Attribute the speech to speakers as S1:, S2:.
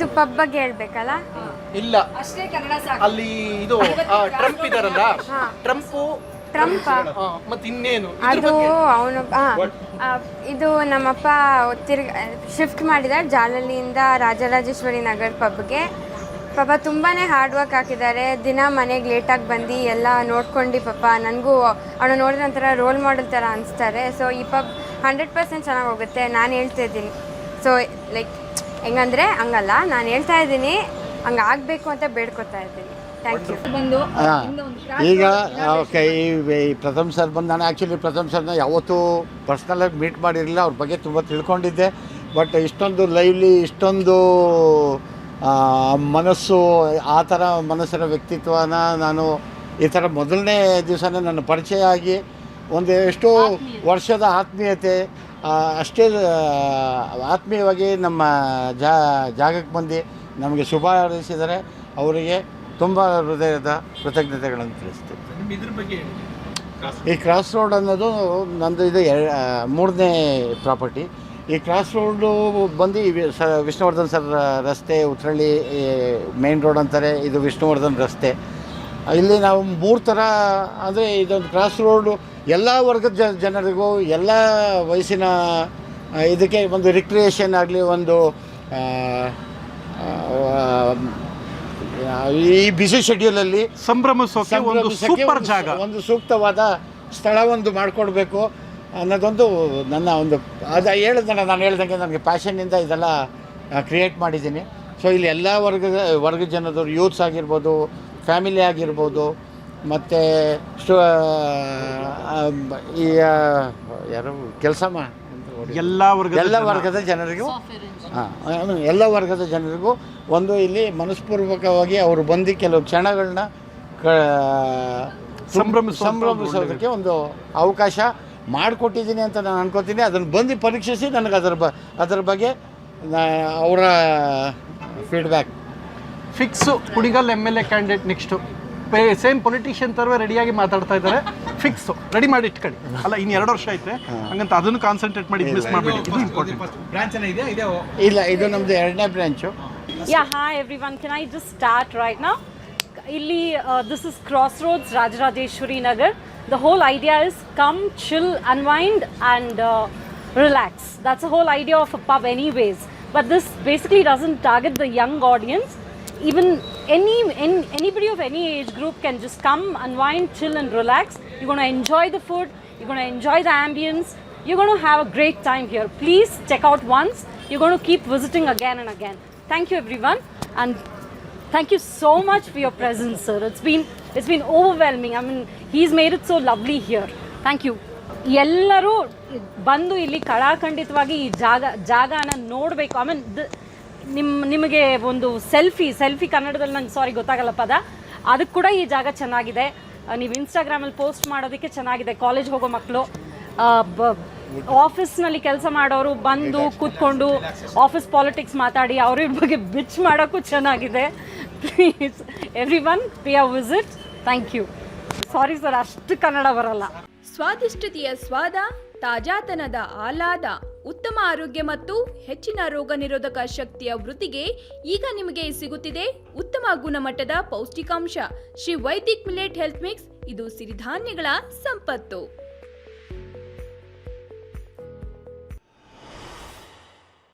S1: ಇದು ಪಬ್ ಬಗ್ಗೆ ಹೇಳ್ಬೇಕಲ್ಲ.
S2: ಇಲ್ಲ ಅಲ್ಲಿ ಇದು ಟ್ರಂಪ್ ಇದಾರಲ್ಲ, ಟ್ರಂಪ್ ಮತ್ತೆ ಇನ್ನೇನು
S1: ಅದು ಅವನು ಇದು ನಮ್ಮಪ್ಪ ಶಿಫ್ಟ್ ಮಾಡಿದ್ದಾರೆ ಜಾಲಹಳ್ಳಿಯಿಂದ ರಾಜರಾಜೇಶ್ವರಿ ನಗರ್ ಪಬ್ಗೆ. ಪಾಪ ತುಂಬಾ ಹಾರ್ಡ್ ವರ್ಕ್ ಹಾಕಿದ್ದಾರೆ. ದಿನ ಮನೆಗೆ ಲೇಟಾಗಿ ಬಂದು ಎಲ್ಲ ನೋಡ್ಕೊಂಡು ಪಾಪ ನನಗೂ ಅವನು ನೋಡಿದ ಒಂಥರ ರೋಲ್ ಮಾಡೆಲ್ ಥರ ಅನಿಸ್ತಾರೆ. ಸೊ ಈ ಪಬ್ 100% ಚೆನ್ನಾಗಿ ಹೋಗುತ್ತೆ. ನಾನು ಹೇಳ್ತಾ ಇದ್ದೀನಿ. ಸೊ ಲೈಕ್ ಹೆಂಗಂದರೆ ಹಂಗಲ್ಲ, ನಾನು ಹೇಳ್ತಾ ಇದ್ದೀನಿ ಹಂಗೆ ಆಗಬೇಕು ಅಂತ ಬೇಡ್ಕೊತಾ ಇದ್ದೀನಿ. Thank you.
S3: ಈಗ ಓಕೆ, ಈ ಪ್ರಥಮ್ ಸರ್ ಬಂದು ನಾನು ಆ್ಯಕ್ಚುಲಿ ಪ್ರಥಮ್ ಸರ್ನ ಯಾವತ್ತೂ ಪರ್ಸ್ನಲಾಗಿ ಮೀಟ್ ಮಾಡಿರಲಿಲ್ಲ. ಅವ್ರ ಬಗ್ಗೆ ತುಂಬ ತಿಳ್ಕೊಂಡಿದ್ದೆ. ಬಟ್ ಇಷ್ಟೊಂದು ಲೈವ್ಲಿ, ಇಷ್ಟೊಂದು ಮನಸ್ಸು, ಆ ಥರ ಮನಸ್ಸಿನ ವ್ಯಕ್ತಿತ್ವನ ನಾನು ಈ ಥರ ಮೊದಲನೇ ದಿವಸನೇ ನನ್ನ ಪರಿಚಯ ಆಗಿ ಒಂದು ಎಷ್ಟೋ ವರ್ಷದ ಆತ್ಮೀಯತೆ, ಅಷ್ಟೇ ಆತ್ಮೀಯವಾಗಿ ನಮ್ಮ ಜಾಗಕ್ಕೆ ಬಂದು ನಮಗೆ ಶುಭ ಹಾರೈಸಿದರೆ ಅವರಿಗೆ ತುಂಬ ಹೃದಯದ ಕೃತಜ್ಞತೆಗಳನ್ನು ತಿಳಿಸ್ತೀನಿ.
S2: ಇದ್ರ ಬಗ್ಗೆ
S3: ಈ ಕ್ರಾಸ್ ರೋಡ್ ಅನ್ನೋದು ನಂದು ಇದು 3ನೇ ಪ್ರಾಪರ್ಟಿ. ಈ ಕ್ರಾಸ್ ರೋಡು ಬಂದು ವಿಷ್ಣುವರ್ಧನ್ ಸರ್ ರಸ್ತೆ, ಉತ್ರಳ್ಳಿ ಮೇನ್ ರೋಡ್ ಅಂತಾರೆ, ಇದು ವಿಷ್ಣುವರ್ಧನ್ ರಸ್ತೆ. ಇಲ್ಲಿ ನಾವು 3 ಥರ ಅಂದರೆ ಇದೊಂದು ಕ್ರಾಸ್ ರೋಡು ಎಲ್ಲ ವರ್ಗದ ಜನರಿಗೂ, ಎಲ್ಲ ವಯಸ್ಸಿನ ಇದಕ್ಕೆ ಒಂದು ರಿಕ್ರಿಯೇಷನ್ ಆಗಲಿ, ಒಂದು ಈ ಬಿಸಿ ಶೆಡ್ಯೂಲಲ್ಲಿ
S2: ಸಂಭ್ರಮಿಸೋಕೆ ಒಂದು ಸೂಪರ್ ಜಾಗ,
S3: ಒಂದು ಸೂಕ್ತವಾದ ಸ್ಥಳ ಒಂದು ಮಾಡಿಕೊಡ್ಬೇಕು ಅನ್ನೋದೊಂದು ನನ್ನ ಒಂದು ಅದು ನಾನು ಹೇಳ್ದಂಗೆ ನನಗೆ ಪ್ಯಾಷನ್ನಿಂದ ಇದೆಲ್ಲ ಕ್ರಿಯೇಟ್ ಮಾಡಿದ್ದೀನಿ. ಸೊ ಇಲ್ಲಿ ಎಲ್ಲ ವರ್ಗದ ಜನದವರು, ಯೂತ್ಸ್ ಆಗಿರ್ಬೋದು, ಫ್ಯಾಮಿಲಿ ಆಗಿರ್ಬೋದು, ಮತ್ತು ಈ ಯಾರು ಕೆಲಸ ಎಲ್ಲ ವರ್ಗದ ಜನರಿಗೂ ಎಲ್ಲ ವರ್ಗದ ಜನರಿಗೂ ಒಂದು ಇಲ್ಲಿ ಮನಸ್ಪೂರ್ವಕವಾಗಿ ಅವರು ಬಂದು ಕೆಲವು ಕ್ಷಣಗಳನ್ನ ಸಂಭ್ರಮಿಸೋದಕ್ಕೆ ಒಂದು ಅವಕಾಶ ಮಾಡಿಕೊಟ್ಟಿದ್ದೀನಿ ಅಂತ ನಾನು ಅನ್ಕೋತೀನಿ. ಅದನ್ನು ಬಂದು ಪರೀಕ್ಷಿಸಿ ನನಗೆ ಅದರ ಬಗ್ಗೆ ಅವರ feedback.
S2: Fix Kunigal MLA candidate next same politician ಥರವೇ ರೆಡಿಯಾಗಿ ಮಾತಾಡ್ತಾ ಇದ್ದಾರೆ. ಫಿಕ್ಸು ರೆಡಿ ಮಾಡಿ ಇಟ್ಕೊಳ್ಳಿ. ಅಲ್ಲ, ಇನ್ನು 2 ವರ್ಷ ಐತೆ, ಹಂಗಂತ ಅದನ್ನು ಕಾನ್ಸಂಟ್ರೇಟ್ ಮಾಡಿ ಮಿಸ್ ಮಾಡಬೇಡಿ. ಇದು ಇಂಪಾರ್ಟೆಂಟ್. ಬ್ರಾಂಚ್ ಇದೆ
S3: ಇಲ್ಲ, ಇದು ನಮ್ಮದು 2ನೇ branch.
S4: Hi everyone, can I just start right now? This is Crossroads, Rajarajeshwari Nagar. The whole idea is come, chill, unwind and relax. That's the whole idea of a pub anyways. But this basically doesn't target the young audience. Even anybody of any age group can just come, unwind, chill and relax. You're going to enjoy the food, you're going to enjoy the ambience, you're going to have a great time here. Please check out once. You're going to keep visiting again and again. Thank you everyone, and thank you so much for your presence, sir. It's been overwhelming. I mean, he's made it so lovely here. Thank you. ಎಲ್ಲರೂ ಬಂದು ಇಲ್ಲಿ ಕಳಾಖಂಡಿತವಾಗಿ ಈ ಜಾಗನ ನೋಡಬೇಕು. I mean ನಿಮಗೆ ಒಂದು selfie ಕನ್ನಡದಲ್ಲಿ ನಂಗೆ ಸಾರಿ ಗೊತ್ತಾಗಲ್ಲ ಪದ, ಅದಕ್ಕೆ ಕೂಡ ಈ ಜಾಗ ಚೆನ್ನಾಗಿದೆ. ನೀವು ಇನ್ಸ್ಟಾಗ್ರಾಮಲ್ಲಿ ಪೋಸ್ಟ್ ಮಾಡೋದಕ್ಕೆ ಚೆನ್ನಾಗಿದೆ. ಕಾಲೇಜ್ ಹೋಗೋ ಮಕ್ಕಳು, ಆಫೀಸ್ನಲ್ಲಿ ಕೆಲಸ ಮಾಡೋರು ಬಂದು ಕೂತ್ಕೊಂಡು ಆಫೀಸ್ ಪಾಲಿಟಿಕ್ಸ್ ಮಾತಾಡಿ ಅವ್ರ ಬಗ್ಗೆ ಬಿಚ್ ಮಾಡೋಕ್ಕೂ ಚೆನ್ನಾಗಿದೆ. Please every one pay a visit. Thank you. Sorry sir, ಅಷ್ಟು ಕನ್ನಡ ಬರಲ್ಲ.
S5: ಸ್ವಾದಿಷ್ಟತೆಯ ಸ್ವಾದ, ತಾಜಾತನದ ಆಹ್ಲಾದ, ಉತ್ತಮ ಆರೋಗ್ಯ ಮತ್ತು ಹೆಚ್ಚಿನ ರೋಗ ನಿರೋಧಕ ಶಕ್ತಿಯ ವೃದ್ಧಿಗೆ ಈಗ ನಿಮಗೆ ಸಿಗುತ್ತಿದೆ ಉತ್ತಮ ಗುಣಮಟ್ಟದ ಪೌಷ್ಟಿಕಾಂಶ Shri Vaidik millet health mix. ಇದು ಸಿರಿಧಾನ್ಯಗಳ ಸಂಪತ್ತು.